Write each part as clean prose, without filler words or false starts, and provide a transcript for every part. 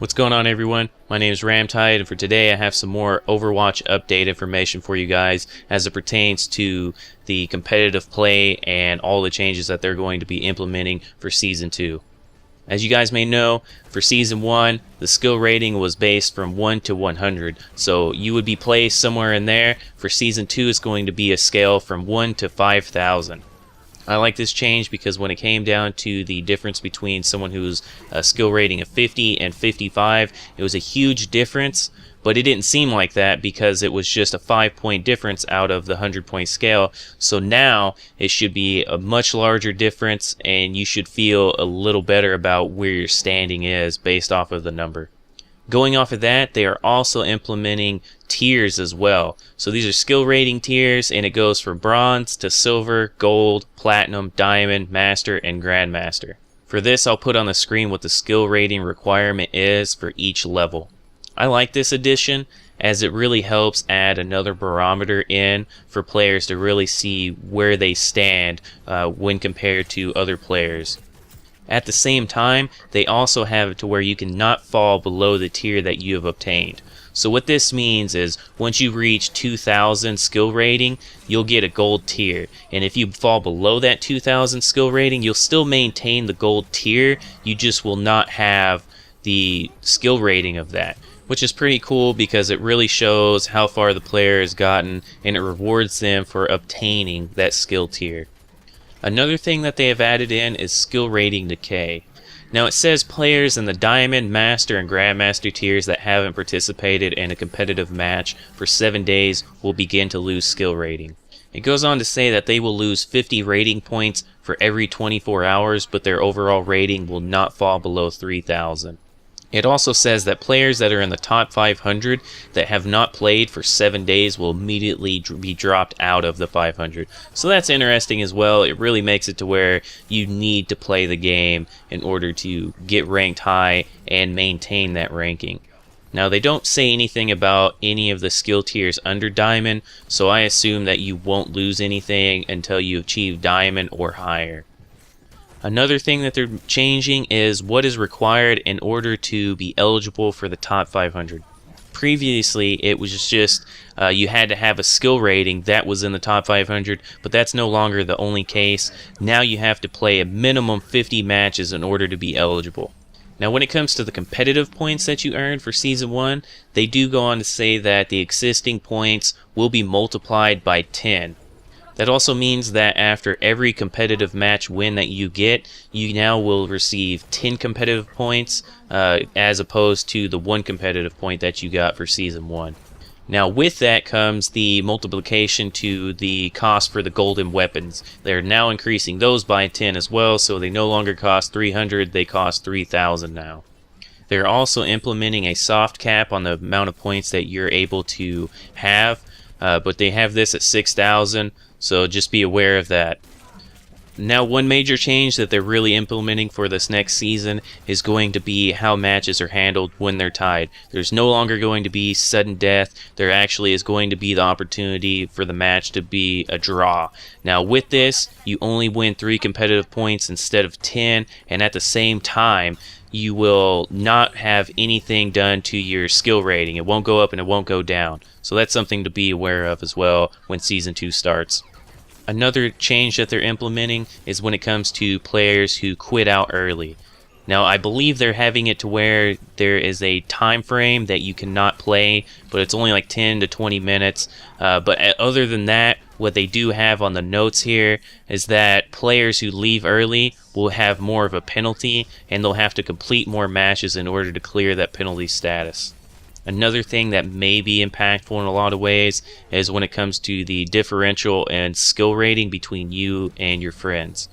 What's going on, everyone? My name is RaMTEID, and for today I have some more Overwatch update information for you guys as it pertains to the competitive play and all the changes that they're going to be implementing for Season 2. As you guys may know, for Season 1, the skill rating was based from 1 to 100, so you would be placed somewhere in there. For Season 2, it's going to be a scale from 1 to 5,000. I like this change because when it came down to the difference between someone who's a skill rating of 50 and 55, it was a huge difference, but it didn't seem like that because it was just a 5-point difference out of the 100-point scale. So now it should be a much larger difference, and you should feel a little better about where your standing is based off of the number. Going off of that, they are also implementing tiers as well. So these are skill rating tiers, and it goes from bronze to silver, gold, platinum, diamond, master, and grandmaster. For this, I'll put on the screen what the skill rating requirement is for each level. I like this addition as it really helps add another barometer in for players to really see where they stand when compared to other players. At the same time, they also have it to where you cannot fall below the tier that you have obtained. So what this means is once you reach 2,000 skill rating, you'll get a gold tier. And if you fall below that 2,000 skill rating, you'll still maintain the gold tier. You just will not have the skill rating of that, which is pretty cool because it really shows how far the player has gotten and it rewards them for obtaining that skill tier. Another thing that they have added in is skill rating decay. Now it says players in the Diamond, Master, and Grandmaster tiers that haven't participated in a competitive match for 7 days will begin to lose skill rating. It goes on to say that they will lose 50 rating points for every 24 hours, but their overall rating will not fall below 3,000. It also says that players that are in the top 500 that have not played for 7 days will immediately be dropped out of the 500. So that's interesting as well. It really makes it to where you need to play the game in order to get ranked high and maintain that ranking. Now they don't say anything about any of the skill tiers under Diamond, so I assume that you won't lose anything until you achieve Diamond or higher. Another thing that they're changing is what is required in order to be eligible for the top 500. Previously, it was just you had to have a skill rating that was in the top 500, but that's no longer the only case. Now you have to play a minimum 50 matches in order to be eligible. Now when it comes to the competitive points that you earned for Season 1, they do go on to say that the existing points will be multiplied by 10. That also means that after every competitive match win that you get, you now will receive 10 competitive points as opposed to the 1 competitive point that you got for Season 1. Now with that comes the multiplication to the cost for the golden weapons. They're now increasing those by 10 as well, so they no longer cost 300, they cost 3,000 now. They're also implementing a soft cap on the amount of points that you're able to have, but they have this at 6,000. So just be aware of that. Now one major change that they're really implementing for this next season is going to be how matches are handled when they're tied. There's no longer going to be sudden death. There actually is going to be the opportunity for the match to be a draw. Now with this, you only win 3 competitive points instead of 10, and at the same time, you will not have anything done to your skill rating. It won't go up and it won't go down. So that's something to be aware of as well when Season 2 starts. Another change that they're implementing is when it comes to players who quit out early. Now I believe they're having it to where there is a time frame that you cannot play, but it's only like 10 to 20 minutes. But other than that, what they do have on the notes here is that players who leave early will have more of a penalty, and they'll have to complete more matches in order to clear that penalty status. Another thing that may be impactful in a lot of ways is when it comes to the differential and skill rating between you and your friends.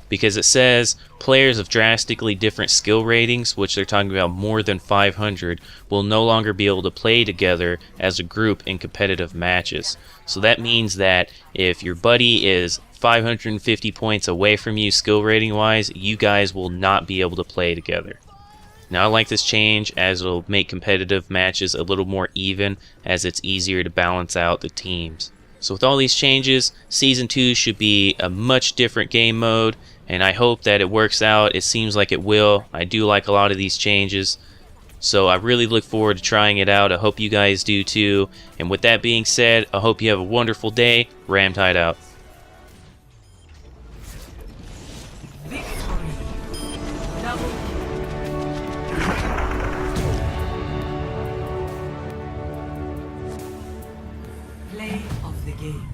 Because it says players of drastically different skill ratings, which they're talking about more than 500, will no longer be able to play together as a group in competitive matches. So that means that if your buddy is 550 points away from you skill rating wise, you guys will not be able to play together. Now I like this change as it'll make competitive matches a little more even, as it's easier to balance out the teams. So with all these changes, Season 2 should be a much different game mode, and I hope that it works out. It seems like it will. I do like a lot of these changes. So I really look forward to trying it out. I hope you guys do too. And with that being said, I hope you have a wonderful day. RaMTEID out. Play of the game.